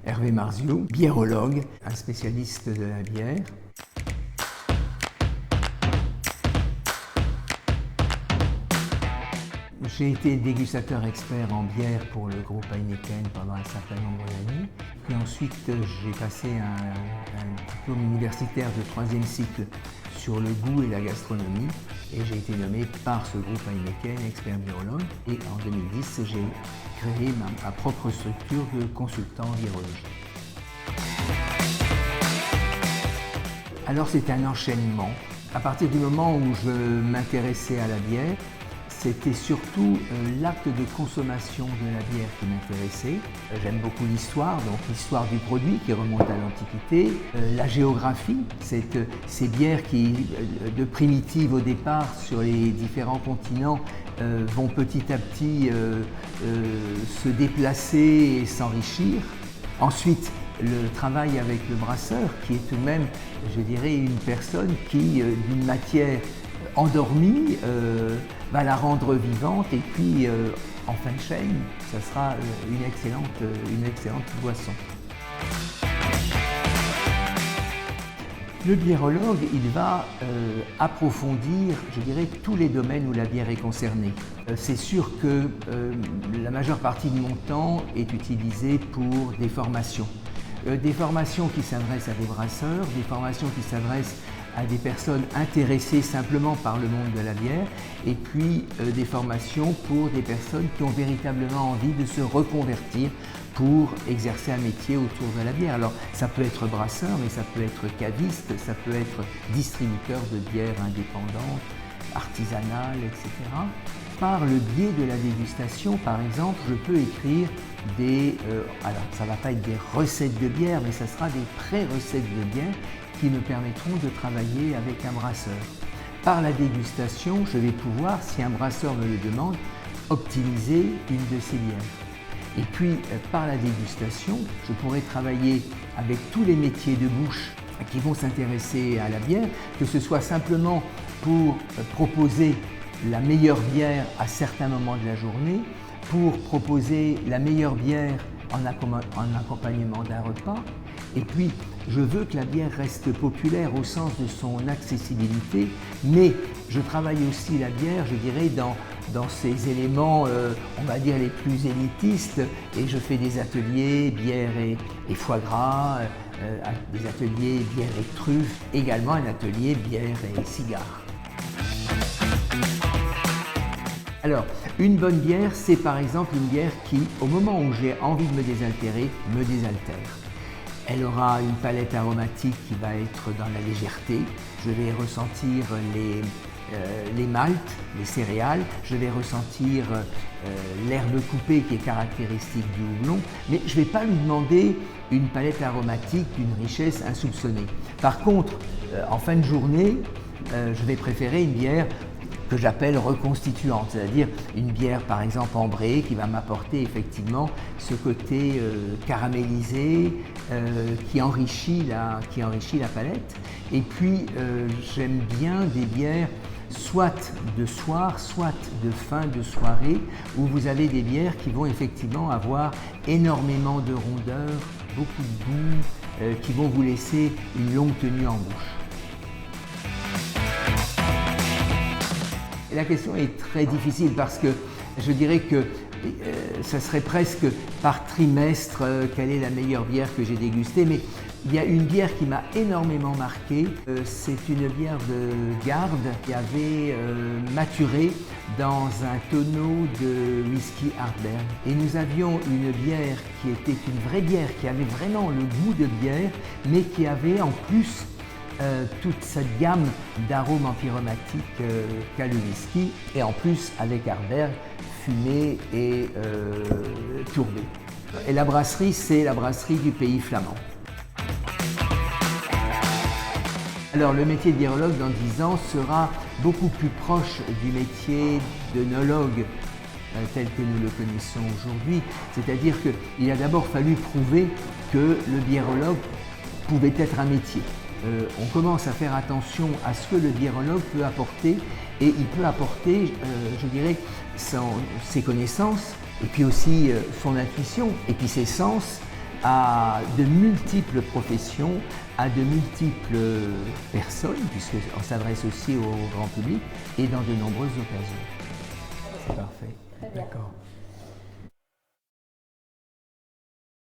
Hervé Marziou, biérologue, un spécialiste de la bière. J'ai été dégustateur expert en bière pour le groupe Heineken pendant un certain nombre d'années. Puis ensuite, j'ai passé un diplôme universitaire de 3e cycle sur le goût et la gastronomie. Et j'ai été nommé par ce groupe Heineken expert biérologue. Et en 2010, j'ai créé ma propre structure de consultant en biérologie. Alors c'est un enchaînement. À partir du moment où je m'intéressais à la bière, c'était surtout l'acte de consommation de la bière qui m'intéressait. J'aime beaucoup l'histoire, donc l'histoire du produit qui remonte à l'Antiquité. La géographie, ces bières qui, de primitives au départ sur les différents continents, vont petit à petit se déplacer et s'enrichir. Ensuite, le travail avec le brasseur, qui est tout de même, je dirais, une personne qui, d'une matière endormie, va la rendre vivante et puis en fin de chaîne, ça sera une excellente boisson. Le biérologue, il va approfondir, je dirais, tous les domaines où la bière est concernée. C'est sûr que la majeure partie de mon temps est utilisée pour des formations. Des formations qui s'adressent à des brasseurs, des formations qui s'adressent à des personnes intéressées simplement par le monde de la bière, et puis des formations pour des personnes qui ont véritablement envie de se reconvertir pour exercer un métier autour de la bière. Alors ça peut être brasseur, mais ça peut être caviste, ça peut être distributeur de bière indépendante, artisanale, etc. Par le biais de la dégustation, par exemple, je peux écrire alors ça ne va pas être des recettes de bière, mais ça sera des pré-recettes de bière qui me permettront de travailler avec un brasseur. Par la dégustation, je vais pouvoir, si un brasseur me le demande, optimiser une de ces bières. Et puis, par la dégustation, je pourrai travailler avec tous les métiers de bouche qui vont s'intéresser à la bière, que ce soit simplement pour proposer la meilleure bière à certains moments de la journée, pour proposer la meilleure bière en accompagnement d'un repas. Et puis, je veux que la bière reste populaire au sens de son accessibilité, mais je travaille aussi la bière, je dirais, dans ses éléments, on va dire, les plus élitistes, et je fais des ateliers bière et foie gras, des ateliers bière et truffes, également un atelier bière et cigares. Alors, une bonne bière, c'est par exemple une bière qui, au moment où j'ai envie de me désaltérer, me désaltère. Elle aura une palette aromatique qui va être dans la légèreté. Je vais ressentir les maltes, les céréales. Je vais ressentir l'herbe coupée qui est caractéristique du houblon. Mais je ne vais pas lui demander une palette aromatique d'une richesse insoupçonnée. Par contre, en fin de journée, je vais préférer une bière que j'appelle reconstituante, c'est-à-dire une bière par exemple ambrée qui va m'apporter effectivement ce côté caramélisé qui enrichit la palette. Et puis j'aime bien des bières soit de soir, soit de fin de soirée, où vous avez des bières qui vont effectivement avoir énormément de rondeur, beaucoup de goût, qui vont vous laisser une longue tenue en bouche. Et la question est très difficile parce que je dirais que ça serait presque par trimestre quelle est la meilleure bière que j'ai dégustée, mais il y a une bière qui m'a énormément marqué, c'est une bière de Garde qui avait maturé dans un tonneau de whisky Ardbeg. Et nous avions une bière qui était une vraie bière, qui avait vraiment le goût de bière, mais qui avait en plus toute cette gamme d'arômes empyromatiques qu'a le whisky, et en plus avec Ardbeg fumé et tourbé. Et la brasserie, c'est la brasserie du Pays Flamand. Alors le métier de biérologue dans 10 ans sera beaucoup plus proche du métier d'œnologue tel que nous le connaissons aujourd'hui, c'est-à-dire qu'il a d'abord fallu prouver que le biérologue pouvait être un métier. On commence à faire attention à ce que le biérologue peut apporter, et il peut apporter, je dirais, ses connaissances, et puis aussi son intuition, et puis ses sens, à de multiples professions, à de multiples personnes, puisqu'on s'adresse aussi au grand public, et dans de nombreuses occasions. C'est parfait. Très bien. D'accord.